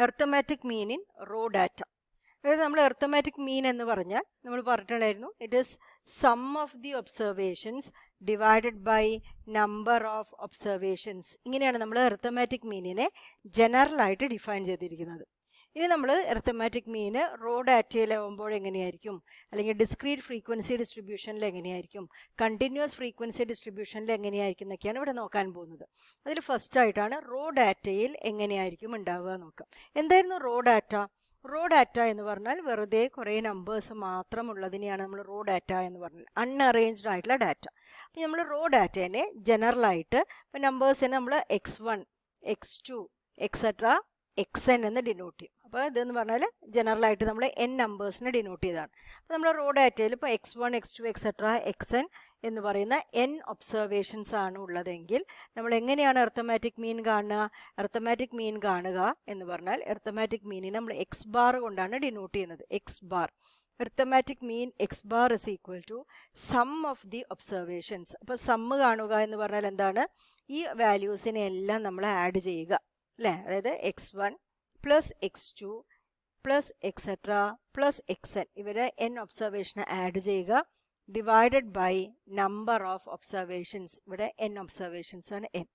Arithmetic mean in raw data. അതായത് നമ്മൾ arithmetic മീൻ എന്ന് പറഞ്ഞാൽ നമ്മൾ പറഞ്ഞിട്ടുണ്ടായിരുന്നു, it is sum of the observations divided by number of observations. ഇങ്ങനെയാണ് നമ്മൾ എർത്തമാറ്റിക് മീനിനെ ജനറലായിട്ട് ഡിഫൈൻ ചെയ്തിരിക്കുന്നത്. ഇനി നമ്മൾ എർത്തമാറ്റിക് മീന് റോ ഡാറ്റയിലാവുമ്പോൾ എങ്ങനെയായിരിക്കും, അല്ലെങ്കിൽ ഡിസ്ക്രീറ്റ് ഫ്രീക്വൻസി ഡിസ്ട്രിബ്യൂഷനിൽ എങ്ങനെയായിരിക്കും, കണ്ടിന്യൂസ് ഫ്രീക്വൻസി ഡിസ്ട്രിബ്യൂഷനിൽ എങ്ങനെയായിരിക്കും എന്നൊക്കെയാണ് ഇവിടെ നോക്കാൻ പോകുന്നത്. അതിൽ ഫസ്റ്റ് ആയിട്ടാണ് റോ ഡാറ്റയിൽ എങ്ങനെയായിരിക്കും ഉണ്ടാവുക നോക്കാം. എന്തായിരുന്നു റോ ഡാറ്റ? റോ ഡാറ്റ എന്ന് പറഞ്ഞാൽ വെറുതെ കുറേ നമ്പേഴ്സ് മാത്രമുള്ളതിനെയാണ് നമ്മൾ റോ ഡാറ്റ എന്ന് പറഞ്ഞാൽ, അൺഅറേഞ്ച്ഡ് ആയിട്ടുള്ള ഡാറ്റ. അപ്പം നമ്മൾ റോ ഡാറ്റേനെ ജനറലായിട്ട് ഇപ്പം നമ്പേഴ്സിനെ നമ്മൾ x1, x2 എക്സെട്ര xn എന്ന് ഡിനോട്ട് ചെയ്യും. അപ്പോൾ ഇതെന്ന് പറഞ്ഞാൽ ജനറലായിട്ട് നമ്മൾ n നമ്പേഴ്സിനെ ഡിനോട്ട് ചെയ്തതാണ്. അപ്പോൾ നമ്മൾ റോ ഡാറ്റയിൽ ഇപ്പോൾ x1, x2 എക്സെട്ര xn എന്ന് പറയുന്ന n ഒബ്സർവേഷൻസ് ആണ് ഉള്ളതെങ്കിൽ നമ്മൾ എങ്ങനെയാണ് എർത്തമാറ്റിക് മീൻ കാണുക? എർത്തമാറ്റിക് മീൻ കാണുക എന്ന് പറഞ്ഞാൽ എർത്തമാറ്റിക് മീനിനെ നമ്മൾ എക്സ് ബാർ കൊണ്ടാണ് ഡിനോട്ട് ചെയ്യുന്നത്. X bar, arithmetic mean X bar is equal to sum of the observations. അപ്പോൾ സമ്മ് കാണുക എന്ന് പറഞ്ഞാൽ എന്താണ്? ഈ വാല്യൂസിനെ എല്ലാം നമ്മൾ ആഡ് ചെയ്യുക അല്ലേ? അതായത് x1 plus x2 plus et cetera plus xn, ഇവരെ n ഒബ്സർവേഷനെ ആഡ് ചെയ്യുക, divided by number of observations. ഇവിടെ n ഒബ്സർവേഷൻസ് ആണ് n.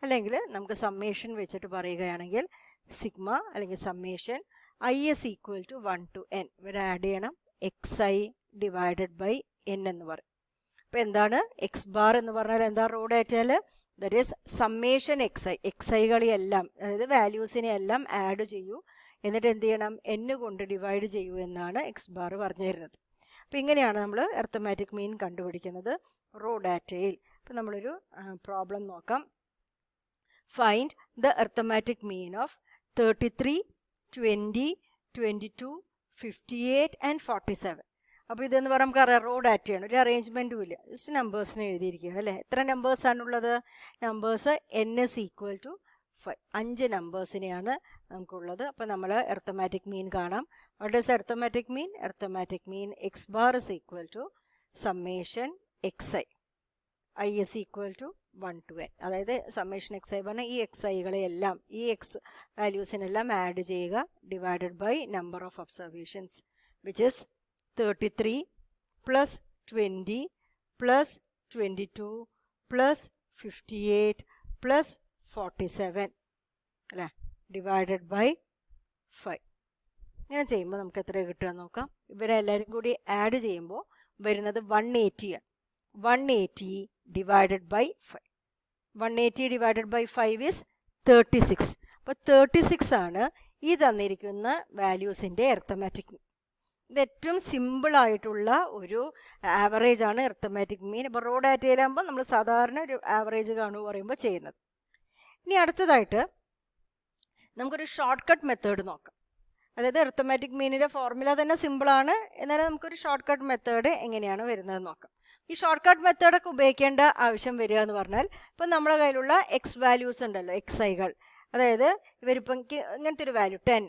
അല്ലെങ്കിൽ നമുക്ക് സമ്മേഷൻ വെച്ചിട്ട് പറയുകയാണെങ്കിൽ സിഗ്മ അല്ലെങ്കിൽ summation i is equal to 1 to n. ഇവിടെ ആഡ് ചെയ്യണം xi ഡിവൈഡഡ് ബൈ n എന്ന് പറയും. അപ്പോൾ എന്താണ് എക്സ് ബാർ എന്ന് പറഞ്ഞാൽ എന്താ? റോ ഡാറ്റയിൽ ദറ്റ് ഈസ് സമ്മേഷൻ എക്സൈകളെല്ലാം, അതായത് വാല്യൂസിനെ എല്ലാം ആഡ് ചെയ്യൂ, എന്നിട്ട് എന്ത് ചെയ്യണം? n കൊണ്ട് ഡിവൈഡ് ചെയ്യൂ എന്നാണ് എക്സ് ബാർ പറഞ്ഞു തരുന്നത്. അപ്പോൾ ഇങ്ങനെയാണ് നമ്മൾ എർത്തമാറ്റിക് മീൻ കണ്ടുപിടിക്കുന്നത് റോ ഡാറ്റയിൽ. അപ്പോൾ നമ്മളൊരു പ്രോബ്ലം നോക്കാം. Find the arithmetic mean of 33, 20, 22, 58 and 47. അപ്പോൾ ഇതെന്ന് പറയുമ്പോൾ നമുക്കറിയാം റോ ഡാറ്റയാണ്, ഒരു അറേഞ്ച്മെൻറ്റും ഇല്ല, ജസ്റ്റ് നമ്പേഴ്സിനെ എഴുതിയിരിക്കുകയാണ് അല്ലേ? എത്ര നമ്പേഴ്സാണുള്ളത്? Numbers n is equal to 5. 5 നമ്പേഴ്സിനെയാണ് നമുക്കുള്ളത്. അപ്പോൾ നമ്മൾ എർത്തമാറ്റിക് മീൻ കാണാം. What is arithmetic mean? Arithmetic mean X bar is equal to summation xi, i is equal to 1 to n. അതായത് സമ്മേഷൻ xi പറഞ്ഞാൽ ഈ xiകളെല്ലാം, ഈ എക്സ് വാല്യൂസിനെല്ലാം ആഡ് ചെയ്യുക, divided by number of observations which is 33 plus 20 plus 22 plus 58 plus 47 അല്ലേ? Divided by 5. ഇങ്ങനെ ചെയ്യുമ്പോൾ നമുക്ക് എത്ര കിട്ടുക നോക്കാം. ഇവരെല്ലാവരും കൂടി ആഡ് ചെയ്യുമ്പോൾ വരുന്നത് 180 ആണ്. 180 divided by 5. 180 divided by 5 is 36. അപ്പോൾ 36 ആണ് ഈ തന്നിരിക്കുന്ന വാല്യൂസിൻ്റെ എർത്തമാറ്റിക് മീൻ. ഇത് ഏറ്റവും സിമ്പിളായിട്ടുള്ള ഒരു ആവറേജ് ആണ് എർത്തമാറ്റിക് മീൻ. ഇപ്പോൾ റോ ഡാറ്റയിലാകുമ്പോൾ നമ്മൾ സാധാരണ ഒരു ആവറേജ് കാണുക പറയുമ്പോൾ ചെയ്യുന്നത്. ഇനി അടുത്തതായിട്ട് നമുക്കൊരു ഷോർട്ട് കട്ട് മെത്തേഡ് നോക്കാം. അതായത് എർത്തമാറ്റിക് മീനിൻ്റെ ഫോർമുല തന്നെ സിമ്പിളാണ്, എന്നാലും നമുക്കൊരു ഷോർട്ട് കട്ട് മെത്തേഡ് എങ്ങനെയാണ് വരുന്നത് നോക്കാം. ഈ ഷോർട്ട് കട്ട് മെത്തേഡൊക്കെ ഉപയോഗിക്കേണ്ട ആവശ്യം വരിക എന്ന് പറഞ്ഞാൽ, ഇപ്പം നമ്മുടെ കയ്യിലുള്ള എക്സ് വാല്യൂസ് ഉണ്ടല്ലോ, എക്സൈകൾ, അതായത് ഇവരിപ്പം ഇങ്ങനത്തെ ഒരു വാല്യൂ 10,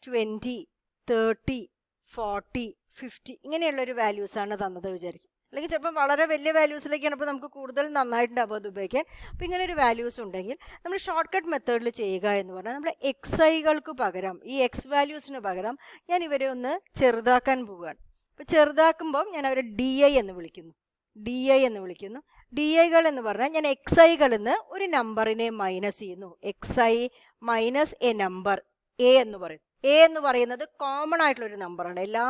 20, 30, 40, 50 ഇങ്ങനെയുള്ളൊരു വാല്യൂസാണ് തന്നത് വിചാരിക്കും. അല്ലെങ്കിൽ ചിലപ്പം വളരെ വലിയ വാല്യൂസിലേക്കാണ് അപ്പോൾ നമുക്ക് കൂടുതൽ നന്നായിട്ടുണ്ടാവും അത് ഉപയോഗിക്കാൻ. അപ്പോൾ ഇങ്ങനെ ഒരു വാല്യൂസ് ഉണ്ടെങ്കിൽ നമ്മൾ ഷോർട്ട് കട്ട് മെത്തേഡിൽ ചെയ്യുക എന്ന് പറഞ്ഞാൽ നമ്മൾ എക്സൈകൾക്ക് പകരം, ഈ എക്സ് വാല്യൂസിന് പകരം ഞാൻ ഇവരെ ഒന്ന് ചെറുതാക്കാൻ പോവുകയാണ്. അപ്പോൾ ചെറുതാക്കുമ്പം ഞാൻ അവരെ DI എന്ന് വിളിക്കുന്നു. DI എന്ന് വിളിക്കുന്നു. DIകൾ എന്ന് പറഞ്ഞാൽ ഞാൻ എക്സൈകളിൽ നിന്ന് ഒരു നമ്പറിനെ മൈനസ് ചെയ്യുന്നു. xi minus A number a എന്ന് പറയും. എ എന്ന് പറയുന്നത് കോമൺ ആയിട്ടുള്ളൊരു നമ്പറാണ്. എല്ലാ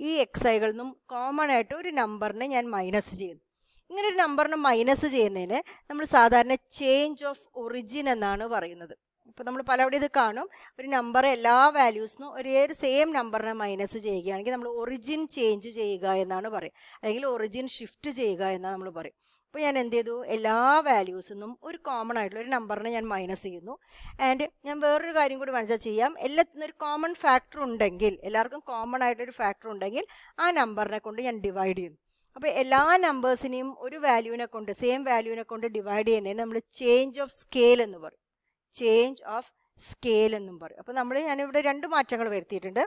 ഈ എക്സൈകളിൽ നിന്നും കോമൺ ആയിട്ട് ഒരു നമ്പറിനെ ഞാൻ മൈനസ് ചെയ്യുന്നു. ഇങ്ങനെ ഒരു നമ്പറിനെ മൈനസ് ചെയ്യുന്നതിന് നമ്മൾ സാധാരണ ചേഞ്ച് ഓഫ് ഒറിജിൻ എന്നാണ് പറയുന്നത്. ഇപ്പോൾ നമ്മൾ പലവിടെ ഇത് കാണും, ഒരു നമ്പർ എല്ലാ വാല്യൂസിനും ഒരേ ഒരു സെയിം നമ്പറിനെ മൈനസ് ചെയ്യുകയാണെങ്കിൽ നമ്മൾ ഒറിജിൻ ചേഞ്ച് ചെയ്യുക എന്നാണ് പറയുക, അല്ലെങ്കിൽ ഒറിജിൻ ഷിഫ്റ്റ് ചെയ്യുക എന്നാണ് നമ്മൾ പറയും. അപ്പോൾ ഞാൻ എന്ത് ചെയ്തു? എല്ലാ വാല്യൂസിൽ നിന്നും ഒരു കോമൺ ആയിട്ടുള്ള ഒരു നമ്പറിനെ ഞാൻ മൈനസ് ചെയ്യുന്നു. ആൻഡ് ഞാൻ വേറൊരു കാര്യം കൂടി മനസ്സിലാക്കി ചെയ്യാം. എല്ലാത്തിനും ഒരു കോമൺ ഫാക്ടർ ഉണ്ടെങ്കിൽ, എല്ലാവർക്കും കോമൺ ആയിട്ടൊരു ഫാക്ടർ ഉണ്ടെങ്കിൽ ആ നമ്പറിനെ കൊണ്ട് ഞാൻ ഡിവൈഡ് ചെയ്യുന്നു. അപ്പോൾ എല്ലാ നമ്പേഴ്സിനെയും ഒരു വാല്യൂവിനെ കൊണ്ട്, സെയിം വാല്യൂവിനെ കൊണ്ട് ഡിവൈഡ് ചെയ്യുന്നതിന് നമ്മൾ ചേഞ്ച് ഓഫ് സ്കെയിൽ എന്ന് പറയും. ചേഞ്ച് ഓഫ് സ്കെയിൽ എന്നും പറയും. അപ്പോൾ ഞാനിവിടെ 2 മാറ്റങ്ങൾ വരുത്തിയിട്ടുണ്ട്.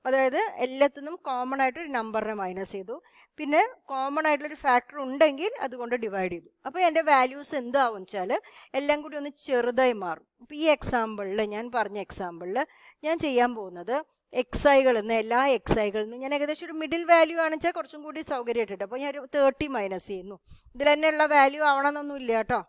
അതായത് എല്ലാത്തിനും കോമൺ ആയിട്ട് ഒരു നമ്പറിനെ മൈനസ് ചെയ്തു, പിന്നെ കോമൺ ആയിട്ടുള്ളൊരു ഫാക്ടർ ഉണ്ടെങ്കിൽ അതുകൊണ്ട് ഡിവൈഡ് ചെയ്തു. അപ്പോൾ എൻ്റെ വാല്യൂസ് എന്താവും വെച്ചാൽ എല്ലാം കൂടി ഒന്ന് ചെറുതായി മാറും. അപ്പോൾ ഈ എക്സാമ്പിളിൽ, ഞാൻ പറഞ്ഞ എക്സാമ്പിളിൽ ഞാൻ ചെയ്യാൻ പോകുന്നത് എക്സൈകളിൽ നിന്ന്, എല്ലാ എക്സൈകളിൽ നിന്നും ഞാൻ ഏകദേശം ഒരു മിഡിൽ വാല്യൂ ആണെന്ന് വെച്ചാൽ കുറച്ചും കൂടി സൗകര്യമായിട്ടുണ്ട്. അപ്പോൾ ഞാൻ ഒരു 30 മൈനസ് ചെയ്യുന്നു. ഇതിൽ തന്നെയുള്ള വാല്യൂ ആവണമെന്നൊന്നും ഇല്ല കേട്ടോ.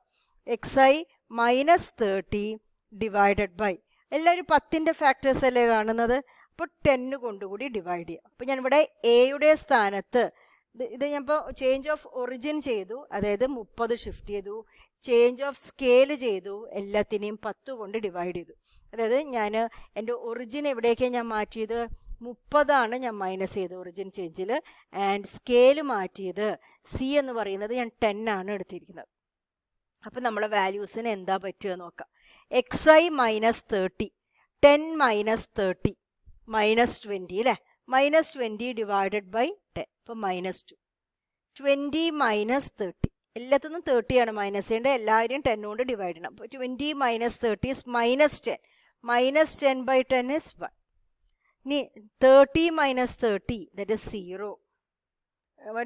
xi മൈനസ് 30 ഡിവൈഡഡ് ബൈ, എല്ലാവരും 10ൻ്റെ ഫാക്ടേഴ്സ് അല്ലേ കാണുന്നത്, അപ്പോൾ 10 കൊണ്ടുകൂടി ഡിവൈഡ് ചെയ്യുക. അപ്പോൾ ഞാനിവിടെ എയുടെ സ്ഥാനത്ത് ഇത് ഞാനിപ്പോൾ ചേഞ്ച് ഓഫ് ഒറിജിൻ ചെയ്തു, അതായത് 30 ഷിഫ്റ്റ് ചെയ്തു. ചേഞ്ച് ഓഫ് സ്കെയിൽ ചെയ്തു, എല്ലാത്തിനെയും 10 കൊണ്ട് ഡിവൈഡ് ചെയ്തു. അതായത് ഞാൻ എൻ്റെ ഒറിജിൻ എവിടേക്കാണ് ഞാൻ മാറ്റിയത്, 30 ഞാൻ മൈനസ് ചെയ്തത് ഒറിജിൻ ചേഞ്ചിൽ. ആൻഡ് സ്കെയിൽ മാറ്റിയത് സി എന്ന് പറയുന്നത് ഞാൻ 10 എടുത്തിരിക്കുന്നത്. അപ്പം നമ്മളെ വാല്യൂസിന് എന്താ പറ്റുക നോക്കാം. xi മൈനസ് 30, 10 മൈനസ് 30 മൈനസ് 20 അല്ലേ, മൈനസ് 20 ഡിവൈഡഡ് ബൈ 10, അപ്പോൾ -2. 20 മൈനസ് 30, എല്ലാത്തിനും 30 മൈനസ് ചെയ്യേണ്ടത്, എല്ലാവരും 10 കൊണ്ട് ഡിവൈഡ് ചെയ്യണം. അപ്പോൾ 20 minus 30 is -10, minus 10 by 10 is 1. Ni 30 minus 30, that is 0.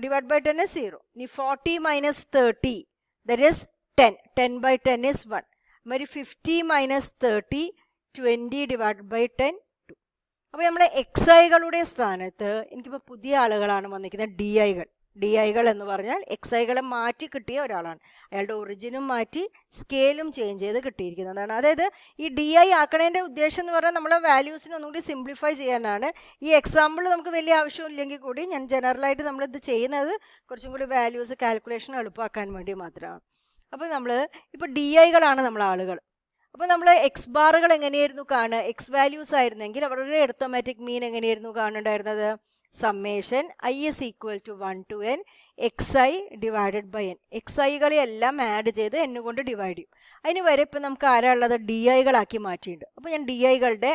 Divided by 10 is 0. Ni 40 minus 30, that is 10. 10 by 10 is 1. Mari 50 minus 30, 20 divided by 10, 2. അപ്പോൾ നമ്മളെ എക്സൈകളുടെ സ്ഥാനത്ത് എനിക്കിപ്പോൾ പുതിയ ആളുകളാണ് വന്നിരിക്കുന്നത്, ഡി ഐകൾ എന്ന് പറഞ്ഞാൽ എക്സൈകളെ മാറ്റി കിട്ടിയ ഒരാളാണ്. അയാളുടെ ഒറിജിനും മാറ്റി സ്കെയിലും ചേഞ്ച് ചെയ്ത് കിട്ടിയിരിക്കുന്നതാണ്. അതായത് ഈ ഡി ഐ ആക്കണതിൻ്റെ ഉദ്ദേശം എന്ന് പറഞ്ഞാൽ നമ്മളെ വാല്യൂസിനെ ഒന്നുകൂടി സിംപ്ലിഫൈ ചെയ്യാനാണ്. ഈ എക്സാമ്പിൾ നമുക്ക് വലിയ ആവശ്യമില്ലെങ്കിൽ കൂടി ഞാൻ ജനറലായിട്ട് നമ്മളിത് ചെയ്യുന്നത് കുറച്ചും കൂടി വാല്യൂസ് കാൽക്കുലേഷൻ എളുപ്പമാക്കാൻ വേണ്ടി മാത്രമാണ്. അപ്പോൾ ഇപ്പോൾ ഡി ഐകളാണ് നമ്മളെ ആളുകൾ. അപ്പോൾ നമ്മൾ എക്സ് ബാറുകൾ എങ്ങനെയായിരുന്നു കാണുക, എക്സ് വാല്യൂസ് ആയിരുന്നെങ്കിൽ അവരുടെ അരിത്മെറ്റിക് മീൻ എങ്ങനെയായിരുന്നു കാണുന്നുണ്ടായിരുന്നത്, summation i is equal to 1 to n xi divided by n. എക്സൈകളെല്ലാം ആഡ് ചെയ്ത് n കൊണ്ട് ഡിവൈഡ് ചെയ്യും. അതിന് വരെ ഇപ്പം നമുക്ക് ആരാളുള്ളത്, ഡി ഐകളാക്കി മാറ്റിയിട്ടുണ്ട്. അപ്പോൾ ഞാൻ ഡി ഐകളുടെ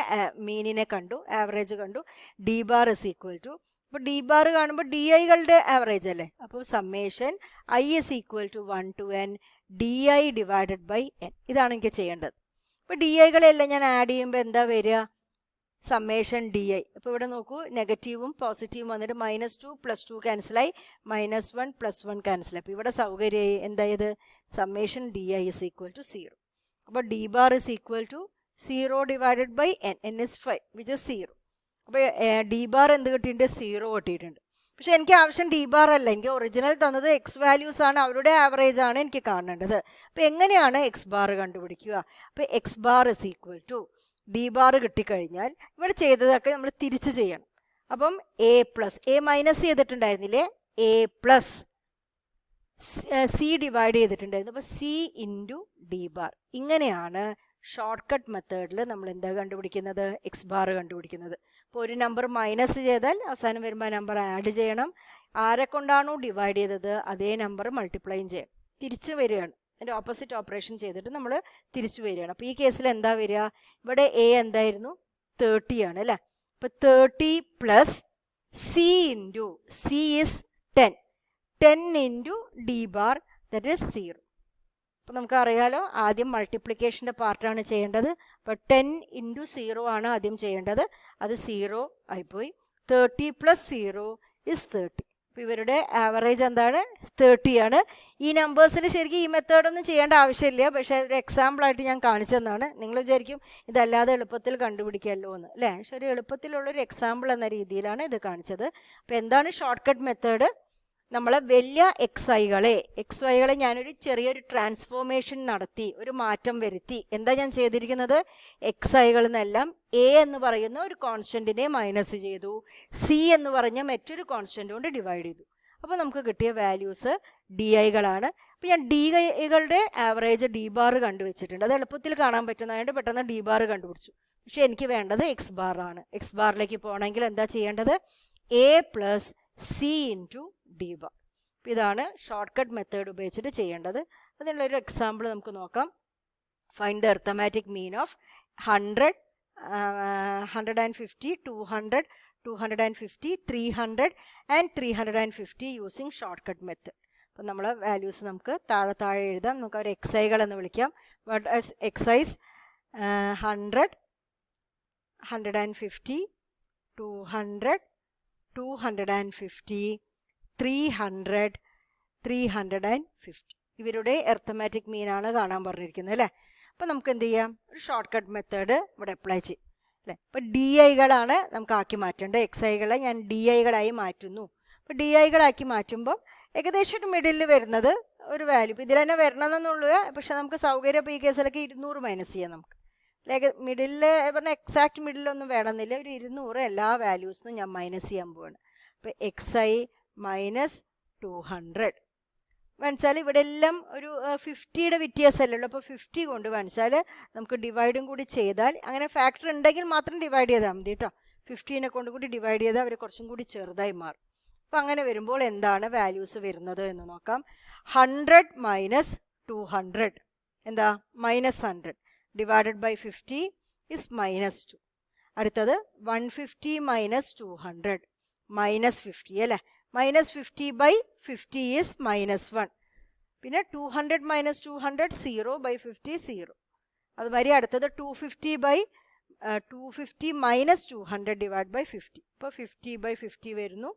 മീനിനെ കണ്ടു, ആവറേജ് കണ്ടു. D bar is equal to, അപ്പോൾ ഡി ബാർ കാണുമ്പോൾ ഡി ഐകളുടെ ആവറേജ് അല്ലേ, അപ്പോൾ summation i is equal to 1 to n D I divided by n. ഇതാണ് എനിക്ക് ചെയ്യേണ്ടത്. അപ്പോൾ ഡി ഐകളെല്ലാം ഞാൻ ആഡ് ചെയ്യുമ്പോൾ എന്താ വരിക, സമ്മേഷൻ ഡി ഐ. അപ്പോൾ ഇവിടെ നോക്കൂ, നെഗറ്റീവും പോസിറ്റീവും വന്നിട്ട് -2 + 2 ക്യാൻസലായി, -1 + 1 ക്യാൻസലായി. അപ്പോൾ ഇവിടെ സൗകര്യമായി എന്തായത്, summation D I is equal to 0. അപ്പോൾ D bar is equal to 0 divided by n, n is 5 which is 0. അപ്പോൾ ഡി ബാർ എന്ത് കിട്ടിയിട്ടുണ്ട്, 0 കിട്ടിയിട്ടുണ്ട്. പക്ഷേ എനിക്ക് ആവശ്യം ഡി ബാർ അല്ല, എനിക്ക് ഒറിജിനൽ തന്നത് എക്സ് വാല്യൂസ് ആണ്, അവരുടെ ആവറേജ് ആണ് എനിക്ക് കാണേണ്ടത്. അപ്പോൾ എങ്ങനെയാണ് എക്സ് ബാർ കണ്ടുപിടിക്കുക, അപ്പോൾ X bar is equal to D bar കിട്ടിക്കഴിഞ്ഞാൽ ഇവിടെ ചെയ്തതൊക്കെ നമ്മൾ തിരിച്ച് ചെയ്യണം. അപ്പം എ പ്ലസ്, എ മൈനസ് ചെയ്തിട്ടുണ്ടായിരുന്നില്ലേ, എ പ്ലസ് സി ഡിവൈഡ് ചെയ്തിട്ടുണ്ടായിരുന്നു, അപ്പോൾ സി ഇൻറ്റു ഡി ബാർ. ഇങ്ങനെയാണ് ഷോർട്ട് കട്ട് മെത്തേഡിൽ നമ്മൾ എന്താ കണ്ടുപിടിക്കുന്നത്, എക്സ് ബാർ കണ്ടുപിടിക്കുന്നത്. അപ്പോൾ ഒരു നമ്പർ മൈനസ് ചെയ്താൽ അവസാനം വരുമ്പോൾ ആ നമ്പർ ആഡ് ചെയ്യണം, ആരെ കൊണ്ടാണോ ഡിവൈഡ് ചെയ്തത് അതേ നമ്പർ മൾട്ടിപ്ലൈയും ചെയ്യണം, തിരിച്ച് വരികയാണ്. അതിൻ്റെ ഓപ്പോസിറ്റ് ഓപ്പറേഷൻ ചെയ്തിട്ട് നമ്മൾ തിരിച്ചു വരികയാണ്. അപ്പോൾ ഈ കേസിൽ എന്താ വരിക, ഇവിടെ എ എന്തായിരുന്നു, 30 ആണ് അല്ലേ. അപ്പോൾ 30 plus C into C is 10, 10 into D bar that is 0. അപ്പോൾ നമുക്കറിയാലോ, ആദ്യം മൾട്ടിപ്ലിക്കേഷൻ്റെ പാർട്ടാണ് ചെയ്യേണ്ടത്. അപ്പോൾ 10 ഇൻറ്റു 0 ആണ് ആദ്യം ചെയ്യേണ്ടത്, അത് 0 ആയിപ്പോയി. 30 പ്ലസ് 0 ഇസ് 30. അപ്പോൾ ഇവരുടെ ആവറേജ് എന്താണ്, 30 ആണ്. ഈ നമ്പേഴ്സിൽ ശരിക്കും ഈ മെത്തേഡൊന്നും ചെയ്യേണ്ട ആവശ്യമില്ല, പക്ഷേ ഒരു എക്സാമ്പിളായിട്ട് ഞാൻ കാണിച്ചെന്നാണ്. നിങ്ങൾ വിചാരിക്കും ഇതല്ലാതെ എളുപ്പത്തിൽ കണ്ടുപിടിക്കാമല്ലോ എന്ന്, അല്ലേ. പക്ഷേ ഒരു എളുപ്പത്തിലുള്ളൊരു എക്സാമ്പിൾ എന്ന രീതിയിലാണ് ഇത് കാണിച്ചത്. അപ്പോൾ എന്താണ് ഷോർട്ട് കട്ട് മെത്തേഡ്, നമ്മൾ വലിയ എക്സ് വൈകളെ ഞാനൊരു ചെറിയൊരു ട്രാൻസ്ഫോർമേഷൻ നടത്തി, ഒരു മാറ്റം വരുത്തി. എന്താ ഞാൻ ചെയ്തിരിക്കുന്നത്, എക്സ് ഐകളിൽ നിന്നെല്ലാം എ എന്ന് പറയുന്ന ഒരു കോൺസ്റ്റൻറ്റിനെ മൈനസ് ചെയ്തു, സി എന്ന് പറഞ്ഞ മറ്റൊരു കോൺസ്റ്റൻ്റ് കൊണ്ട് ഡിവൈഡ് ചെയ്തു. അപ്പോൾ നമുക്ക് കിട്ടിയ വാല്യൂസ് ഡി ഐകളാണ്. അപ്പോൾ ഞാൻ ഡി ഐകളുടെ ആവറേജ് ഡി ബാർ കണ്ടുവച്ചിട്ടുണ്ട്, അത് എളുപ്പത്തിൽ കാണാൻ പറ്റുന്നതുകൊണ്ട് പെട്ടെന്ന് ഡി ബാർ കണ്ടുപിടിച്ചു. പക്ഷേ എനിക്ക് വേണ്ടത് എക്സ് ബാർ ആണ്. എക്സ് ബാറിലേക്ക് പോകണമെങ്കിൽ എന്താ ചെയ്യേണ്ടത്, A plus C into D bar. ഇതാണ് ഷോർട്ട് കട്ട് മെത്തേഡ് ഉപയോഗിച്ചിട്ട് ചെയ്യേണ്ടത്. അതിനുള്ളൊരു എക്സാമ്പിൾ നമുക്ക് നോക്കാം. Find the arithmetic mean of 100, 150, 200, 250, 300 and 350 using short cut method. അപ്പം നമ്മളെ വാല്യൂസ് നമുക്ക് താഴെ എഴുതാം. നമുക്ക് അവർ എക്സൈകൾ എന്ന് വിളിക്കാം. What as excise 100, 150, 200, 250, 300, 350. ഇവരുടെ എർത്തമാറ്റിക് മീനാണ് കാണാൻ പറഞ്ഞിരിക്കുന്നത് അല്ലേ. അപ്പോൾ നമുക്ക് എന്ത് ചെയ്യാം, ഒരു ഷോർട്ട് കട്ട് മെത്തേഡ് ഇവിടെ അപ്ലൈ ചെയ്യും അല്ലേ. അപ്പോൾ ഡി ഐകളാണ് നമുക്ക് ആക്കി മാറ്റേണ്ടത്. എക്സ് ഐകളെ ഞാൻ ഡി ഐകളായി മാറ്റുന്നു. അപ്പോൾ ഡി ഐകളാക്കി മാറ്റുമ്പോൾ ഏകദേശം ഒരു മിഡിലിൽ വരുന്നത് ഒരു വാല്യൂ, ഇപ്പോൾ ഇതിൽ തന്നെ വരണമെന്നുള്ളൂ. പക്ഷെ നമുക്ക് സൗകര്യം ഇപ്പോൾ ഈ കേസിലൊക്കെ 200 മൈനസ് ചെയ്യാം നമുക്ക്. മിഡിലിൽ പറഞ്ഞാൽ എക്സാക്ട് മിഡിലൊന്നും വേണമെന്നില്ല, ഒരു 200 എല്ലാ വാല്യൂസിനും ഞാൻ മൈനസ് ചെയ്യാൻ പോവാണ്. അപ്പോൾ എക്സ് ഐ മൈനസ് 200 മനസ്സിൽ ഇവിടെ എല്ലാം ഒരു 50യുടെ വ്യത്യാസമല്ലേ ഉള്ളൂ. അപ്പോൾ 50 കൊണ്ട് മനസ്സിൽ നമുക്ക് ഡിവൈഡും കൂടി ചെയ്താൽ, അങ്ങനെ ഫാക്ടർ ഉണ്ടെങ്കിൽ മാത്രം ഡിവൈഡ് ചെയ്താൽ മതി കേട്ടോ. 50നെ കൊണ്ട് കൂടി ഡിവൈഡ് ചെയ്താൽ അവർ കുറച്ചും കൂടി ചെറുതായി മാറും. അപ്പോൾ അങ്ങനെ വരുമ്പോൾ എന്താണ് വാല്യൂസ് വരുന്നത് എന്ന് നോക്കാം. 100 മൈനസ് 200 എന്താ, minus 100 divided by 50 is minus 2. അടുത്തത് 150 മൈനസ് 200 മൈനസ് 50 അല്ലേ. Minus 50 by 50 is minus 1. പിന്നെ 200 മൈനസ് 200 0 ബൈ 50 0. അതുമാതിരി അടുത്തത് 250 മൈനസ് 200 ഡിവൈഡ് ബൈ 50. ഇപ്പോൾ 50 ബൈ 50 വരുന്നു,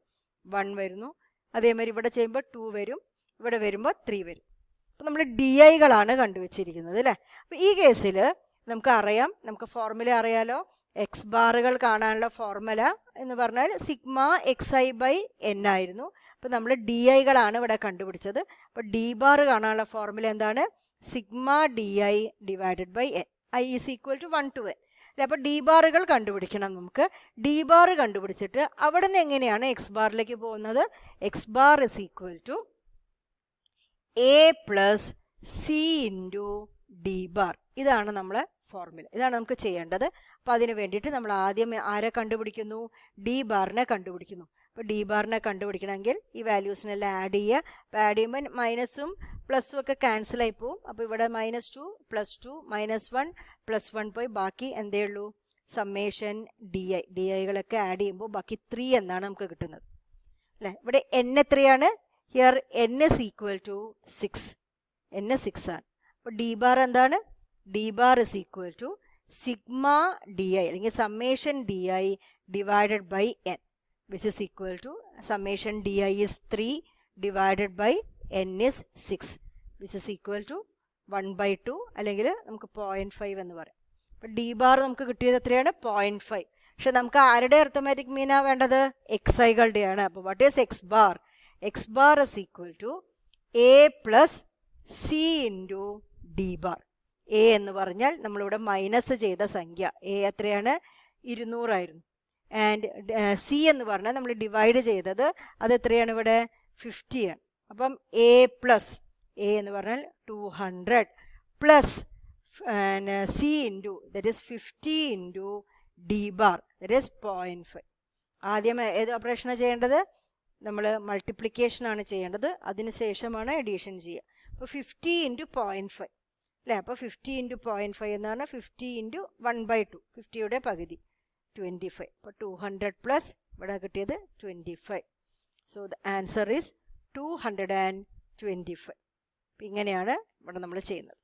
1 വരുന്നു. അതേമാതിരി ഇവിടെ ചെയ്യുമ്പോൾ 2 വരും, ഇവിടെ വരുമ്പോൾ 3 വരും. അപ്പോൾ നമ്മൾ ഡി ഐകളാണ് കണ്ടുവച്ചിരിക്കുന്നത് അല്ലേ. അപ്പോൾ ഈ കേസിൽ നമുക്കറിയാം, നമുക്ക് ഫോർമുല അറിയാലോ. എക്സ് ബാറുകൾ കാണാനുള്ള ഫോർമുല എന്ന് പറഞ്ഞാൽ sigma X I by N ആയിരുന്നു. അപ്പോൾ നമ്മൾ ഡി ഐകളാണ് ഇവിടെ കണ്ടുപിടിച്ചത്. അപ്പോൾ ഡി ബാർ കാണാനുള്ള ഫോർമുല എന്താണ്, sigma D I divided by N. I is equal to 1 to n അല്ലേ. അപ്പോൾ ഡി ബാറുകൾ കണ്ടുപിടിക്കണം നമുക്ക്. ഡി ബാർ കണ്ടുപിടിച്ചിട്ട് അവിടെ നിന്ന് എങ്ങനെയാണ് എക്സ് ബാറിലേക്ക് പോകുന്നത്, X bar is equal to A plus C into D bar. ഇതാണ് നമ്മൾ ഫോർമുല, ഇതാണ് നമുക്ക് ചെയ്യേണ്ടത്. അപ്പോൾ അതിന് വേണ്ടിയിട്ട് നമ്മൾ ആദ്യം ആരെ കണ്ടുപിടിക്കുന്നു, ഡി ബാറിനെ കണ്ടുപിടിക്കുന്നു. അപ്പോൾ ഡി ബാറിനെ കണ്ടുപിടിക്കണമെങ്കിൽ ഈ വാല്യൂസിനെല്ലാം ആഡ് ചെയ്യുക. അപ്പോൾ ആഡ് ചെയ്യുമ്പോൾ മൈനസും പ്ലസും ഒക്കെ ക്യാൻസലായി പോവും. അപ്പോൾ ഇവിടെ -2 +2 -1 +1 പോയി ബാക്കി എന്തേ ഉള്ളൂ, സമ്മേഷൻ ഡി ഐ. ഡി ഐകളൊക്കെ ആഡ് ചെയ്യുമ്പോൾ ബാക്കി 3 എന്നാണ് നമുക്ക് കിട്ടുന്നത് അല്ലേ. ഇവിടെ n എത്രയാണ്, here n is equal to 6. n 6 ആണ്. അപ്പോൾ ഡി ബാർ എന്താണ്, D bar is equal to sigma D I അല്ലെങ്കിൽ summation D I divided by N, which is equal to summation D I is 3 divided by N is 6, which is equal to 1/2 അല്ലെങ്കിൽ നമുക്ക് 0.5 എന്ന് പറയാം. അപ്പോൾ D bar നമുക്ക് കിട്ടിയത് എത്രയാണ്, 0.5. പക്ഷെ നമുക്ക് ആരുടെ അർത്തമാറ്റിക് മീനാണ് വേണ്ടത്, എക്സ് ഐകളുടെയാണ്. അപ്പോൾ what is X bar, X bar is equal to A plus C into D bar. A എന്ന് പറഞ്ഞാൽ നമ്മളിവിടെ മൈനസ് ചെയ്ത സംഖ്യ, എ എത്രയാണ്, 200 ആയിരുന്നു. ആൻഡ് സി എന്ന് പറഞ്ഞാൽ നമ്മൾ ഡിവൈഡ് ചെയ്തത് അത് എത്രയാണ്, ഇവിടെ 50 ആണ്. അപ്പം എ പ്ലസ് എ എന്ന് പറഞ്ഞാൽ 200 plus C into that is 50 into D bar that is 0.5. ആദ്യം ഏത് ഓപ്പറേഷനാണ് ചെയ്യേണ്ടത്, നമ്മൾ മൾട്ടിപ്ലിക്കേഷനാണ് ചെയ്യേണ്ടത്, അതിന് ശേഷമാണ് എഡീഷൻ ചെയ്യുക. അപ്പോൾ 50 ഇൻറ്റു 0.5 അല്ലേ. അപ്പോൾ 50 ഇൻറ്റു 0.5 എന്നാണ് 50 ഇൻറ്റു 1/2, 50യുടെ പകുതി 25. അപ്പോൾ 200 പ്ലസ് ഇവിടെ കിട്ടിയത് 25. So the answer is 225. അപ്പം ഇങ്ങനെയാണ് ഇവിടെ നമ്മൾ ചെയ്യുന്നത്.